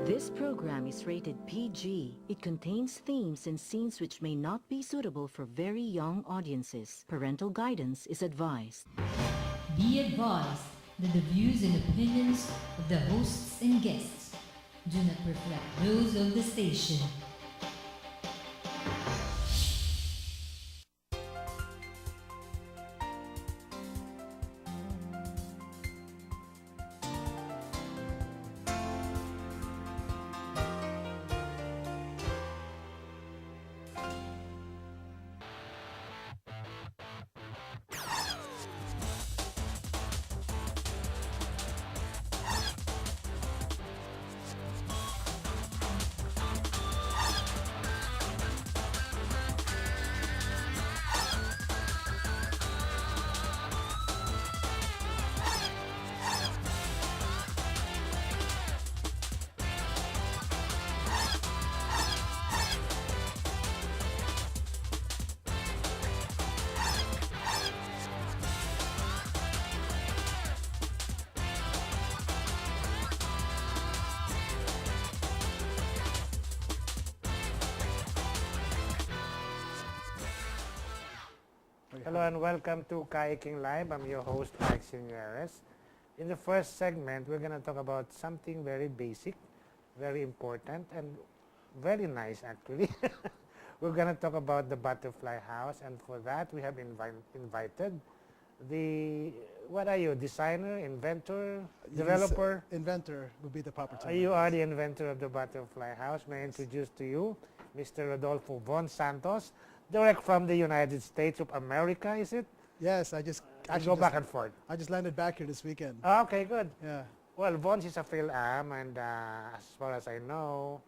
This program is rated PG. It contains themes and scenes which may not be suitable for very young audiences. Parental guidance is advised. Be advised that the views and opinions of the hosts and guests do not reflect those of the station. Hello and welcome to Iking Live. I'm your host, Iking. In the first segment, we're going to talk about something very basic, very important, and very nice actually. We're going to talk about the butterfly house, and for that we have invited the, what are you, designer, inventor, developer? Inventor would be the proper term. You are the inventor of the butterfly house. May I introduce to you Mr. Rodolfo Vonz Santos, direct from the United States of America, is it? Yes, I just Go back and forth. I just landed back here this weekend. Oh, okay, good. Yeah. Well, Vonz is a Phil-Am, and as far as I know,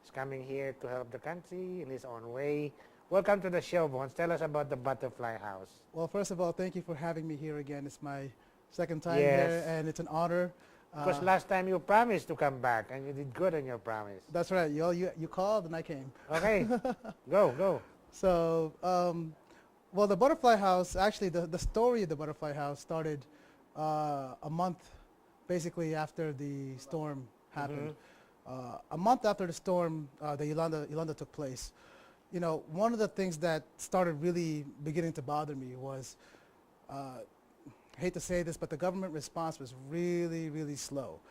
he's coming here to help the country in his own way. Welcome to the show, Vonz. Tell us about the butterfly house. Well, first of all, thank you for having me here again. It's my second time Yes. here, and it's an honor. Because last time you promised to come back, and you did good on your promise. That's right. You called, and I came. Okay, go. So, well, the butterfly house, actually, the story of the butterfly house started a month, basically, after the storm happened. A month after the storm, the Yolanda took place. You know, one of the things that started really beginning to bother me was, hate to say this, but the government response was really, really slow.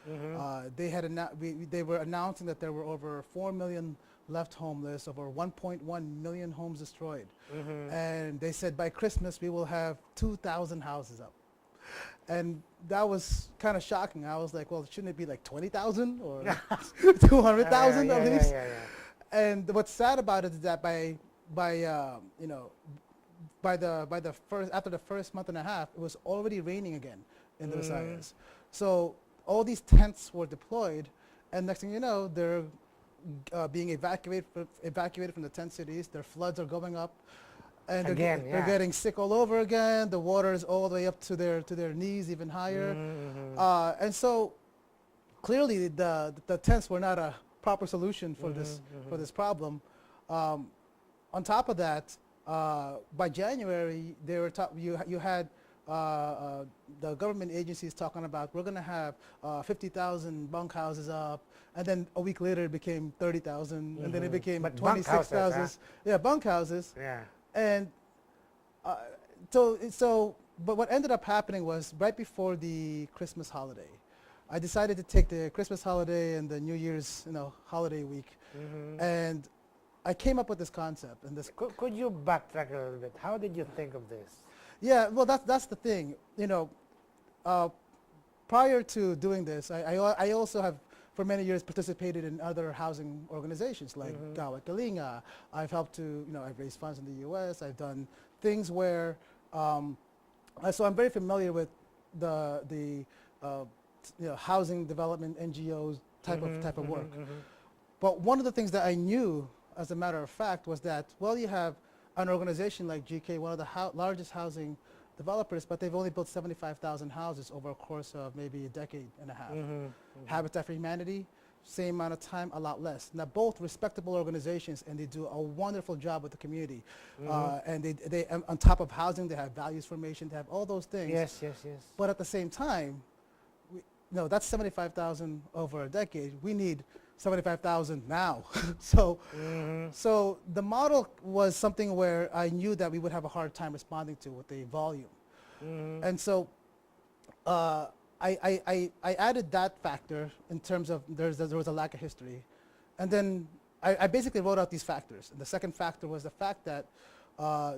They were announcing that there were over 4 million left homeless, over 1.1 million homes destroyed. And they said by Christmas we will have 2,000 houses up. And that was kind of shocking. I was like, well, shouldn't it be like 20,000 or 200,000 at least? Yeah. And what's sad about it is that after the first month and a half, it was already raining again in the Visayas. So all these tents were deployed, and next thing you know, they're being evacuated from the tent cities. Their floods are going up, and they're getting sick all over again. The water is all the way up to their knees, even higher. And so clearly the tents were not a proper solution for this problem. On top of that, by January, they were you had the government agencies talking about we're going to have 50,000 bunkhouses up, and then a week later it became 30,000, and then it became 26,000. Yeah, bunkhouses. Yeah. And but what ended up happening was right before the Christmas holiday, I decided to take the Christmas holiday and the New Year's holiday week, and I came up with this concept. And this Could you backtrack a little bit? How did you think of this? Yeah, well, that's the thing. Prior to doing this, I also have for many years participated in other housing organizations like Gawat Kalinga. I've helped to, I've raised funds in the U.S. I've done things where, so I'm very familiar with the housing development NGOs type of work. But one of the things that I knew, as a matter of fact, was that, well, you have an organization like GK, one of the largest housing developers, but they've only built 75,000 houses over a course of maybe a decade and a half. Habitat for Humanity, same amount of time, a lot less. Now, both respectable organizations, and they do a wonderful job with the community. And they on top of housing, they have values formation, they have all those things. Yes. But at the same time, that's 75,000 over a decade. We need $75,000 now. So, so the model was something where I knew that we would have a hard time responding to with the volume. And so I added that factor in terms of there was a lack of history. And then I basically wrote out these factors. And the second factor was the fact that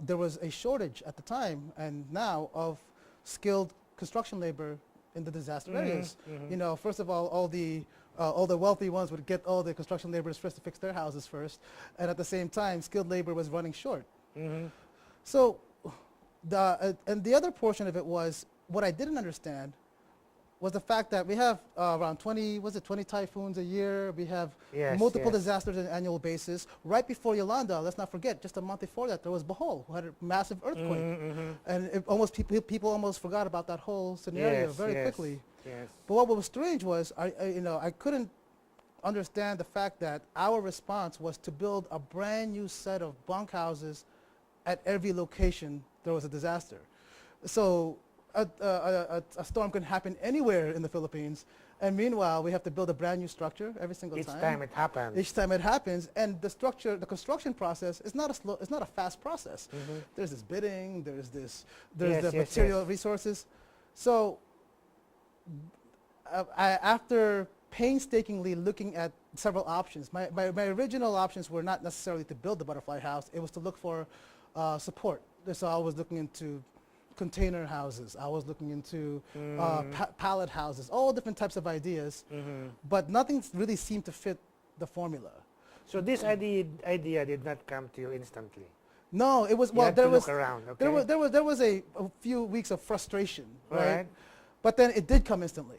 there was a shortage at the time and now of skilled construction labor in the disaster areas. You know, first of all the wealthy ones would get all the construction laborers first to fix their houses first, and at the same time, skilled labor was running short. So, and the other portion of it was what I didn't understand was the fact that we have around 20 typhoons a year. We have multiple disasters on an annual basis. Right before Yolanda, let's not forget, just a month before that, there was Bohol, who had a massive earthquake, and people almost forgot about that whole scenario very quickly. But what was strange was I couldn't understand the fact that our response was to build a brand new set of bunkhouses at every location there was a disaster. So a storm can happen anywhere in the Philippines, and meanwhile we have to build a brand new structure every single time. Each time it happens. Each time it happens, and the construction process is not a fast process. There's this bidding, there's the material resources. So after painstakingly looking at several options, my original options were not necessarily to build the butterfly house. It was to look for support. So I was looking into container houses. I was looking into pallet houses, all different types of ideas, but nothing really seemed to fit the formula. So this idea did not come to you instantly. No, it was look around, okay? there was a few weeks of frustration, right? But then it did come instantly.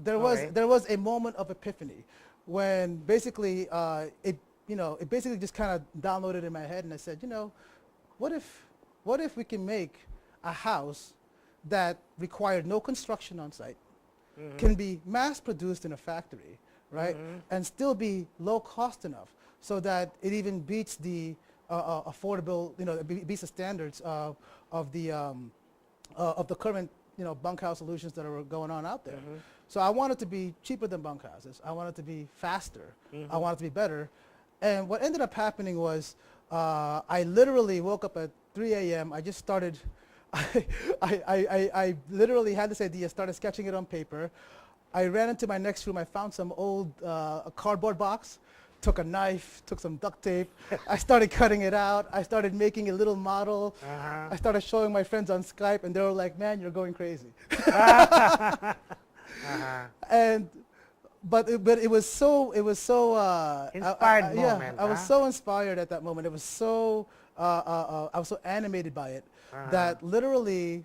There was a moment of epiphany when basically it basically just kind of downloaded in my head, and I said, what if we can make a house that required no construction on site, can be mass produced in a factory, right, and still be low cost enough so that it even beats the affordable, beats the standards of the current bunkhouse solutions that are going on out there. So I want it to be cheaper than bunkhouses. I want it to be faster. I want it to be better. And what ended up happening was I literally woke up at 3 a.m. I just started. I literally had this idea, started sketching it on paper. I ran into my next room. I found some old cardboard box, took a knife, took some duct tape. I started cutting it out. I started making a little model. I started showing my friends on Skype, and they were like, "Man, you're going crazy." But it was so inspired moment. I was so inspired at that moment. It was so I was so animated by it that literally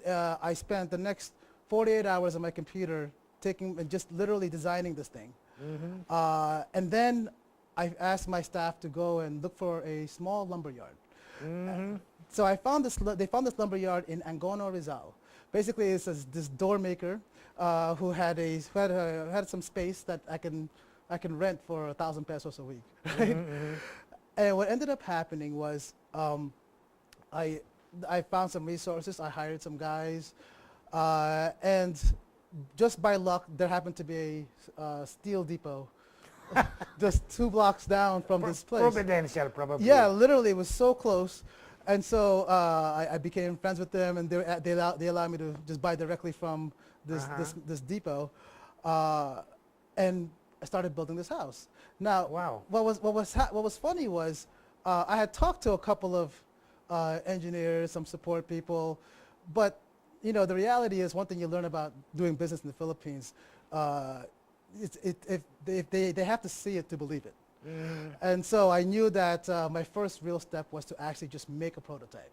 I spent the next 48 hours on my computer just literally designing this thing. And then I asked my staff to go and look for a small lumber yard. So I found they found this lumber yard in Angono, Rizal. Basically, it's this door maker who had some space that I can rent for 1,000 pesos a week. Right? And what ended up happening was I found some resources. I hired some guys, and just by luck, there happened to be a steel depot just 2 blocks down from this place. Providential, probably. Yeah, literally, it was so close. And so I became friends with them, and they allowed me to just buy directly from this depot, and I started building this house. Now, what was funny was I had talked to a couple of engineers, some support people, but the reality is, one thing you learn about doing business in the Philippines, they have to see it to believe it. And so I knew that my first real step was to actually just make a prototype.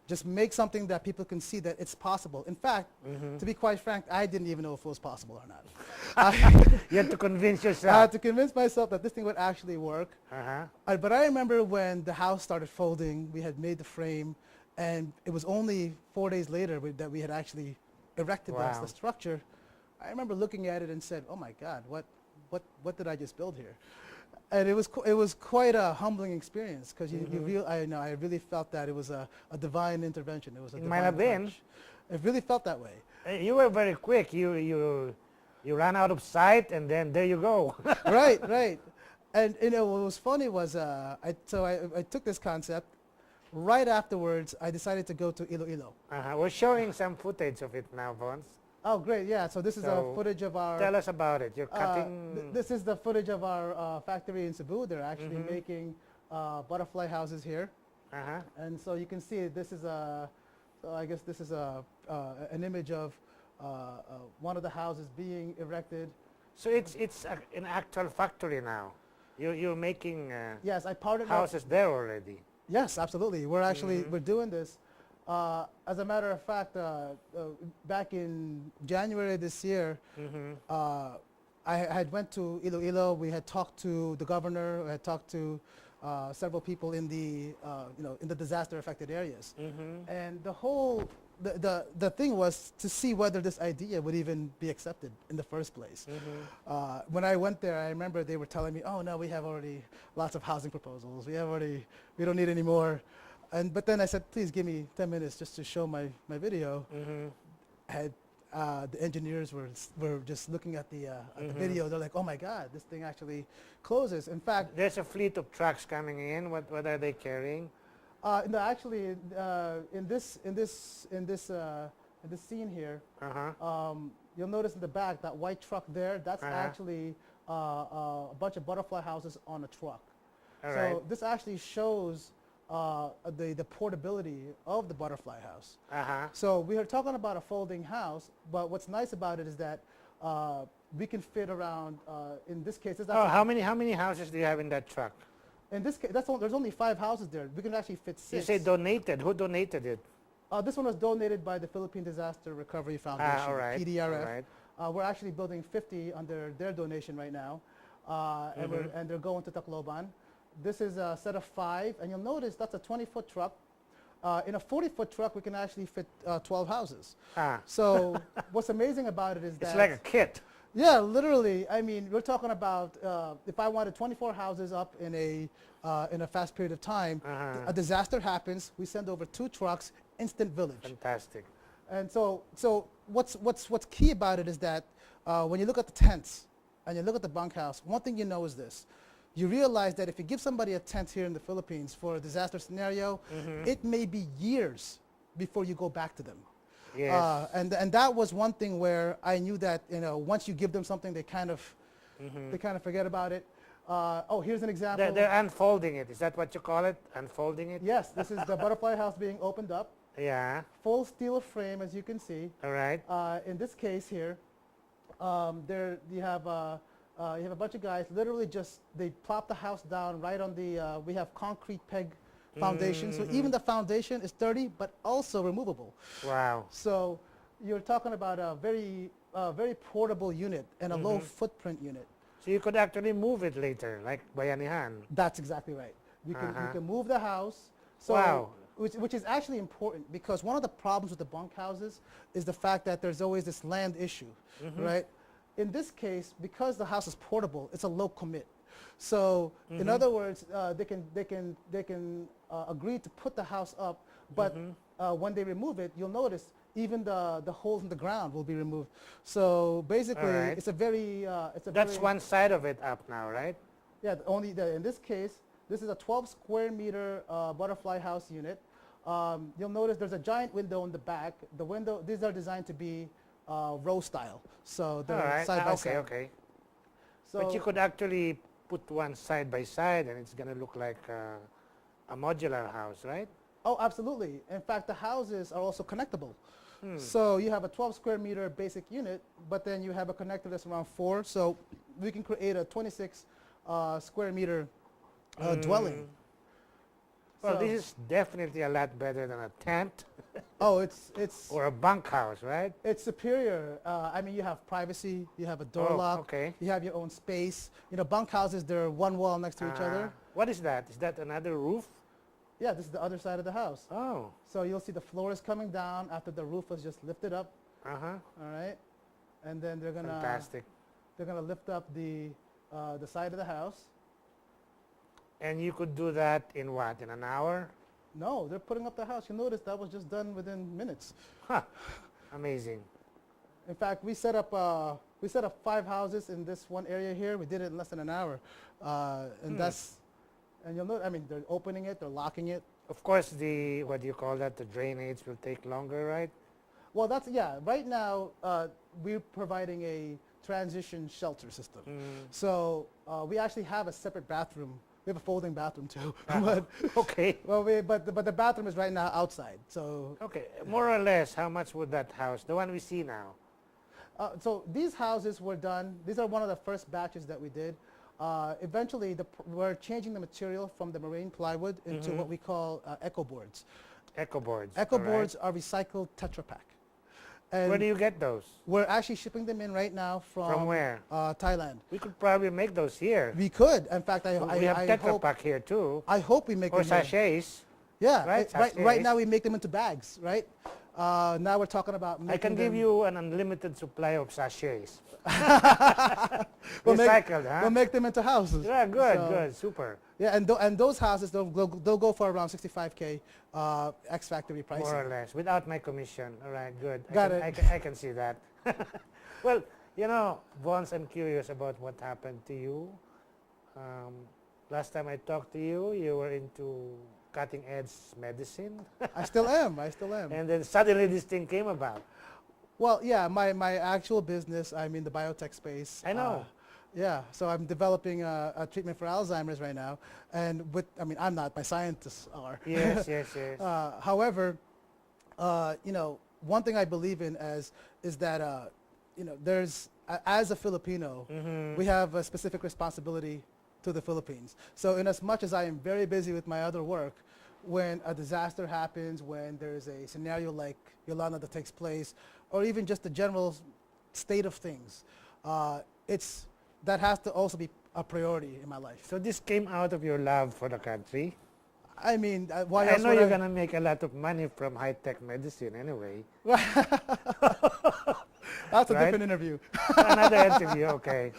Just make something that people can see that it's possible. In fact, to be quite frank, I didn't even know if it was possible or not. You had to convince yourself. I had to convince myself that this thing would actually work. But I remember when the house started folding, we had made the frame, and it was only 4 days later that we had actually erected the structure. I remember looking at it and said, "Oh my God, what did I just build here?" And it was quite a humbling experience, because I really felt that it was a divine intervention. It was a divine touch. It really felt that way. You were very quick. You You ran out of sight, and then there you go. Right, right. And what was funny was I took this concept. Right afterwards, I decided to go to Iloilo. We're showing some footage of it now, Vonz. Oh, great! Yeah. So this is So, footage of our. Tell us about it. You're cutting. This is the footage of our factory in Cebu. They're actually making butterfly houses here, and so you can see this is a. So I guess this is an image of one of the houses being erected. So it's an actual factory now. You're making Yes, I partnered up. houses there already. Yes, absolutely. We're actually we're doing this. As a matter of fact, back in January this year, I had went to Iloilo. We had talked to the governor. We had talked to several people in the in the disaster-affected areas. And the thing was to see whether this idea would even be accepted in the first place. When I went there, I remember they were telling me, "Oh no, we have already lots of housing proposals. We don't need any more." But then I said, "Please give me 10 minutes just to show my video." The engineers were just looking at the video. They're like, "Oh my God, this thing actually closes." In fact, There's a fleet of trucks coming in. What are they carrying? no, actually, in this scene here, you'll notice in the back that white truck there. That's actually a bunch of butterfly houses on a truck. All So right. this actually shows the portability of the butterfly house. So we are talking about a folding house, but what's nice about it is that we can fit around. In this case, Oh, how many houses do you have in that truck? in this case, there's only 5 houses there. We can actually fit 6. You say donated. Who donated it? This one was donated by the Philippine Disaster Recovery Foundation, All right. PDRF. All right. We're actually building 50 under their donation right now, and they're going to Tacloban. This is a set of 5, and you'll notice that's a 20-foot truck. In a 40-foot truck, we can actually fit 12 houses. So what's amazing about it is that It's like a kit. yeah, literally. I mean, we're talking about if I wanted 24 houses up in a fast period of time, a disaster happens. We send over 2 trucks, instant village. Fantastic. And so what's key about it is that when you look at the tents and you look at the bunkhouse, one thing you know is this. You realize that if you give somebody a tent here in the Philippines for a disaster scenario, it may be years before you go back to them. Yes. And that was one thing where I knew that once you give them something, they kind of forget about it. Oh, here's an example. They're unfolding it. Is that what you call it? Unfolding it? Yes, this is the butterfly house being opened up. Yeah. Full steel frame, as you can see. All right. In this case here, there you have a bunch of guys. Literally, just they plop the house down right on the. We have concrete peg foundation, so even the foundation is sturdy, but also removable. Wow. So you're talking about a very portable unit and a low footprint unit. So you could actually move it later, like bayanihan. That's exactly right. You can move the house. So Wow. which is actually important because one of the problems with the bunkhouses is the fact that there's always this land issue, right? In this case, because the house is portable, it's a low commit. So in other words, they can agree to put the house up, but when they remove it, you'll notice even the holes in the ground will be removed. So basically, Alright. it's a very That's one side of it up now, right? yeah. In this case, this is a 12 square meter butterfly house unit. You'll notice there's a giant window in the back. The window, these are designed to be row style, so they're All right. side by Okay, side. okay. So But you could actually put one side by side and it's going to look like a modular house, right? oh, absolutely. In fact, the houses are also connectable. So you have a 12 square meter basic unit, but then you have a connector that's around 4. So we can create a 26 square meter dwelling. Well, So- this is definitely a lot better than a tent Oh, it's or a bunkhouse, right? it's superior. I mean, you have privacy. You have a door Oh, lock. okay. You have your own space. Bunkhouses, they're one wall next to each other. What is that? Is that another roof? Yeah, this is the other side of the house. Oh, So you'll see the floor is coming down after the roof was just lifted up. uh-huh. All right, and then they're Fantastic. gonna lift up the side of the house. And you could do that in what? In an hour? No, they're putting up the house. You notice that was just done within minutes. Huh. Amazing. In fact, we set up 5 houses in this one area here. We did it in less than an hour, and you'll know. I mean, they're opening it, they're locking it. Of course, the what do you call that? The drainage will take longer, right? Well, right now, we're providing a transition shelter system. So we actually have a separate bathroom. We have a folding bathroom too. But, Okay. well, but the bathroom is right now outside. So Okay. More or less, how much would that house, the one we see now? so these houses were done. These are one of the first batches that we did. Eventually, we're changing the material from the marine plywood into what we call eco boards. Eco boards. Eco all right. boards are recycled Tetra Pak. And Where do you get those? we're actually shipping them in right now From where? Thailand. We could probably make those here. We could. In fact, we have I Tetra hope, Pak here too. I hope we make Or them here. sachets. Yeah, right? right Sachets. now we make them into bags, right? Now we're talking about making I can give them- you an unlimited supply of sachets. We'll make- Recycled, huh? We'll make them into houses. Yeah, good, So- good, super. Yeah, and those houses, they'll go for around 65K ex-factory pricing. More or less, without my commission. All right, good. Got it. I can see that. Well, you know, Vonz, I'm curious about what happened to you. Last time I talked to you, you were into cutting-edge medicine. I still am. And then suddenly this thing came about. Well, yeah, my actual business, I'm in the biotech space. I know. Yeah, so I'm developing a treatment for Alzheimer's right now, and I'm not. My scientists are. Yes, yes, yes. However, one thing I believe in is that there's as a Filipino, we have a specific responsibility to the Philippines. So in as much as I am very busy with my other work, when a disaster happens, when there's a scenario like Yolanda that takes place, or even just the general state of things, that has to also be a priority in my life. So this came out of your love for the country. I mean, why I else know would you're going to make a lot of money from high-tech medicine anyway. That's a Right? different interview. Another interview, okay.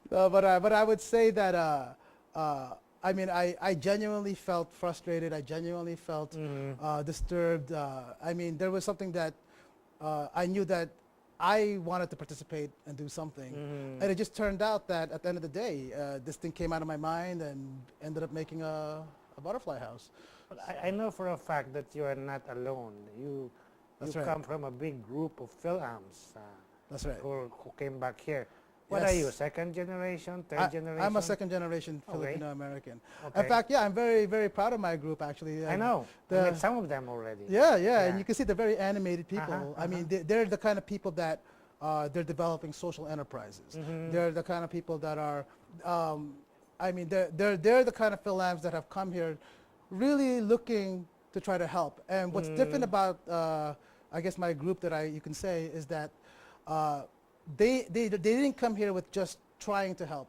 But I would say that I genuinely felt frustrated. I genuinely felt disturbed. There was something that I knew that I wanted to participate and do something, and it just turned out that at the end of the day, this thing came out of my mind and ended up making a butterfly house. But I know for a fact that you are not alone. You That's right. come from a big group of Philams That's right. who came back here. What Yes. are you, second generation, third generation? I'm a second generation Okay. Filipino American. Okay. In fact, yeah, I'm very, very proud of my group actually. I know. I the- met some of them already. Yeah, Yeah. and you can see they're very animated people. Uh-huh, I mean, they're the kind of people that they're developing social enterprises. They're the kind of people that are, they're the kind of Philams that have come here really looking to try to help. And what's different about, I guess, my group that you can say is that they didn't come here with just trying to help.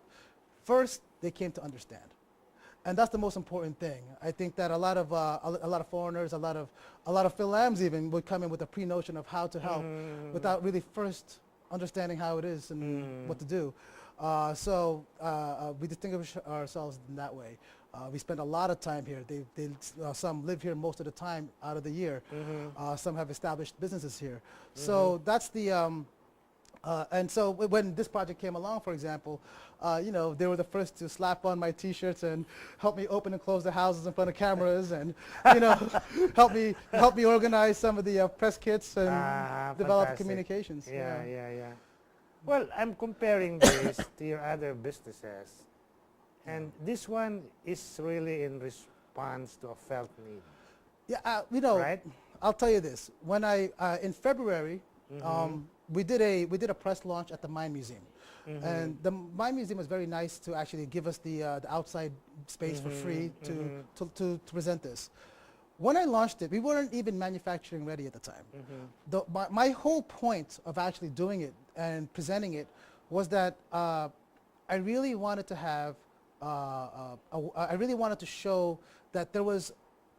First, they came to understand. And that's the most important thing. I think that a lot of foreigners, a lot of Philams even would come in with a pre-notion of how to help without really first understanding how it is and what to do. So we distinguish ourselves in that way. We spend a lot of time here. Some live here most of the time out of the year. Some have established businesses here. So that's the and so when this project came along, for example, they were the first to slap on my T-shirts and help me open and close the houses in front of cameras, and help me organize some of the press kits and develop Fantastic. communications. Yeah. Well, I'm comparing this to your other businesses, and this one is really in response to a felt need. Yeah, Right? I'll tell you this. When in February, we did a press launch at the Mine Museum, and the Mine Museum was very nice to actually give us the outside space for free to present this. When I launched it, we weren't even manufacturing ready at the time. My whole point of actually doing it and presenting it was that I really wanted to have, I really wanted to show that there was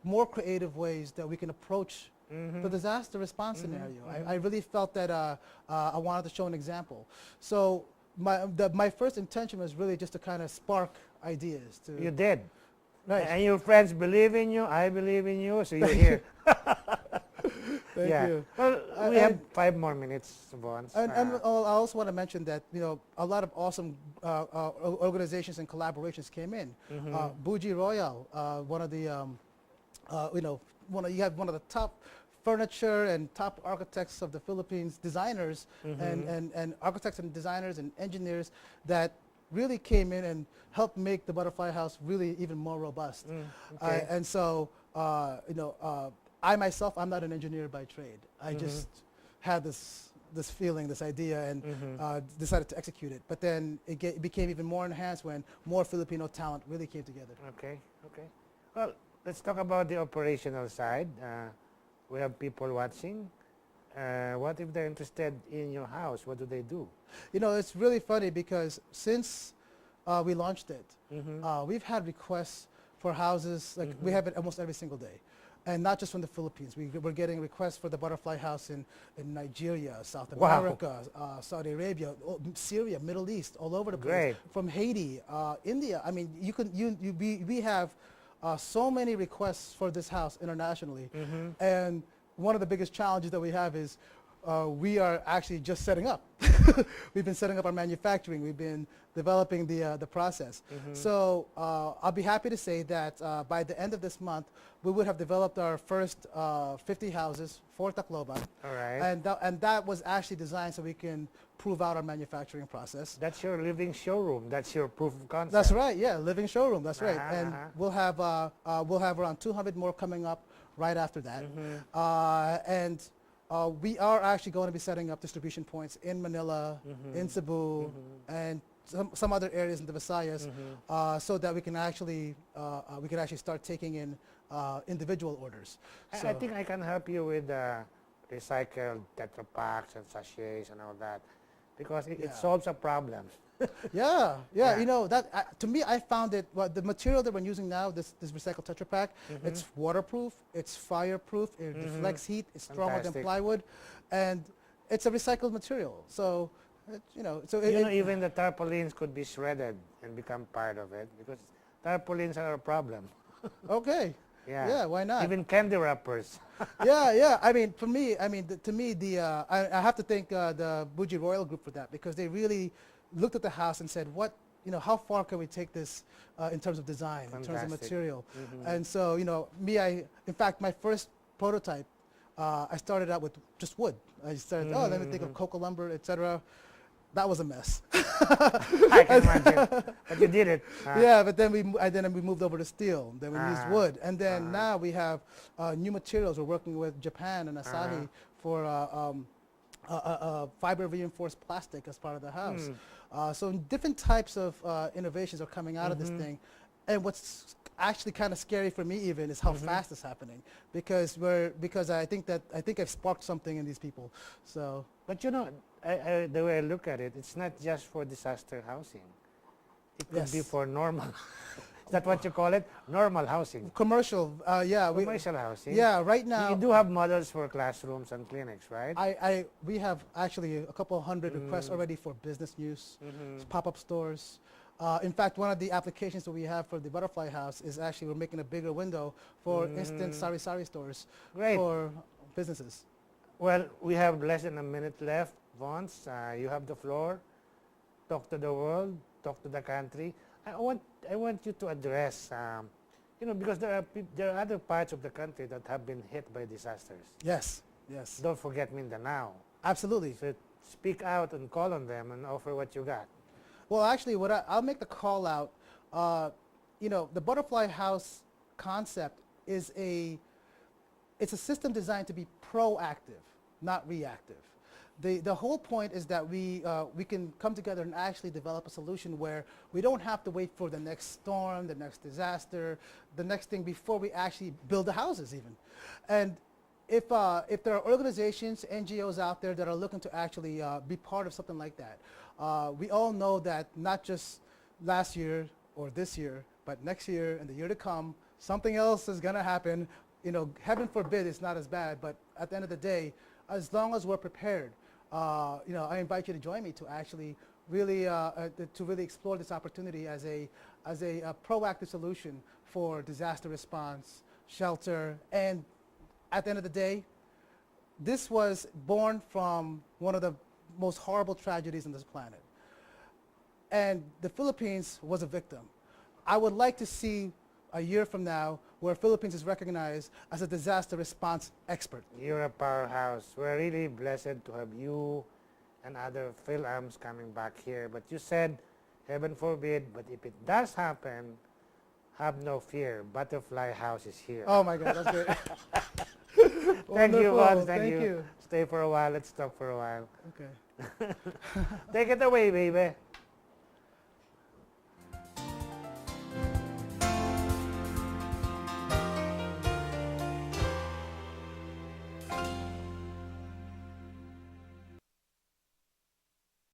more creative ways that we can approach the disaster response scenario. I really felt that I wanted to show an example. So my first intention was really just to kind of spark ideas. You did. Right. And your friends believe in you, I believe in you, so you're here. Thank Yeah. you. Well, Uh, we have and- 5 more minutes, Vonz. And I also want to mention that a lot of awesome organizations and collaborations came in. Buji Royal, one of the you have one of the top furniture and top architects of the Philippines, designers and architects and designers and engineers that really came in and helped make the Butterfly House really even more robust. Okay. And so I myself, I'm not an engineer by trade. I just had this feeling, this idea, and decided to execute it. But then it became even more enhanced when more Filipino talent really came together. Okay. Okay. Well, let's talk about the operational side. We have people watching. What if they're interested in your house? What do they do? It's really funny because since we launched it, we've had requests for houses, like we have it almost every single day. And not just from the Philippines. We're getting requests for the Butterfly House in Nigeria, South Wow. America, Saudi Arabia, Syria, Middle East, all over the place. Great. From Haiti, India. I mean, we have so many requests for this house internationally. And one of the biggest challenges that we have is we are actually just setting up. We've been setting up our manufacturing. We've been developing the process. So I'll be happy to say that by the end of this month, we would have developed our first 50 houses for Tacloban. All right. And that was actually designed so we can prove out our manufacturing process. That's your living showroom. That's your proof of concept. That's right. Yeah, living showroom. That's right. Uh-huh, And uh-huh. we'll have around 200 more coming up right after that. And we are actually going to be setting up distribution points in Manila, in Cebu, and some other areas in the Visayas, so that we can actually start taking in individual orders. I think I can help you with recycled Tetra Paks and sachets and all that, because it Yeah. solves a problem. Yeah. Yeah. That to me, I found it. Well, the material that we're using now, this recycled Tetra Pak, it's waterproof, it's fireproof, it deflects heat, it's stronger than Fantastic. plywood, and it's a recycled material. So, Even the tarpaulins could be shredded and become part of it, because tarpaulins are a problem. okay. Yeah. Yeah, why not? Even candy wrappers. yeah. I mean, for me, to me, I have to thank the Buji Royal Group for that, because they really looked at the house and said, how far can we take this in terms of design, in terms of Fantastic. material? And so, in fact, my first prototype, I started out with just wood. I started, let me think of cocoa lumber, etc. That was a mess. I can imagine. But you did it. Yeah, but then we moved over to steel. Then we used wood, and then now we have new materials. We're working with Japan and Asahi for fiber reinforced plastic as part of the house. So different types of innovations are coming out of this thing, and what's actually kind of scary for me even is how fast it's happening, because I think I've sparked something in these people. So. But the way I look at it, it's not just for disaster housing. It could be Yes. for normal. Is that what you call it? Normal housing. Commercial, yeah. Commercial housing. Yeah, right now. You do have models for classrooms and clinics, right? We have actually a couple hundred requests already for business use, pop-up stores. In fact, one of the applications that we have for the Butterfly House is actually we're making a bigger window for instant sari-sari stores Great. for businesses. Well, we have less than a minute left. Vonz, you have the floor. Talk to the world. Talk to the country. I want you to address, because there are other parts of the country that have been hit by disasters. Yes. Don't forget Mindanao. Absolutely. So speak out and call on them and offer what you got. Well, actually, I'll make the call out. The Butterfly House concept is it's a system designed to be proactive, not reactive. The whole point is that we can come together and actually develop a solution where we don't have to wait for the next storm, the next disaster, the next thing before we actually build the houses even. And if there are organizations, NGOs out there that are looking to actually be part of something like that, we all know that not just last year or this year, but next year and the year to come, something else is going to happen. Heaven forbid it's not as bad, but at the end of the day, as long as we're prepared, I invite you to join me to actually really explore this opportunity as a proactive solution for disaster response, shelter, and at the end of the day, this was born from one of the most horrible tragedies on this planet. And the Philippines was a victim. I would like to see a year from now where Philippines is recognized as a disaster response expert. You're a powerhouse. We're really blessed to have you and other Phil-Ams coming back here. But you said, heaven forbid, but if it does happen, have no fear. Butterfly House is here. Oh my God, that's great. Thank you, Wonderful. Vonz. Thank you. Stay for a while. Let's talk for a while. Okay. Take it away, baby.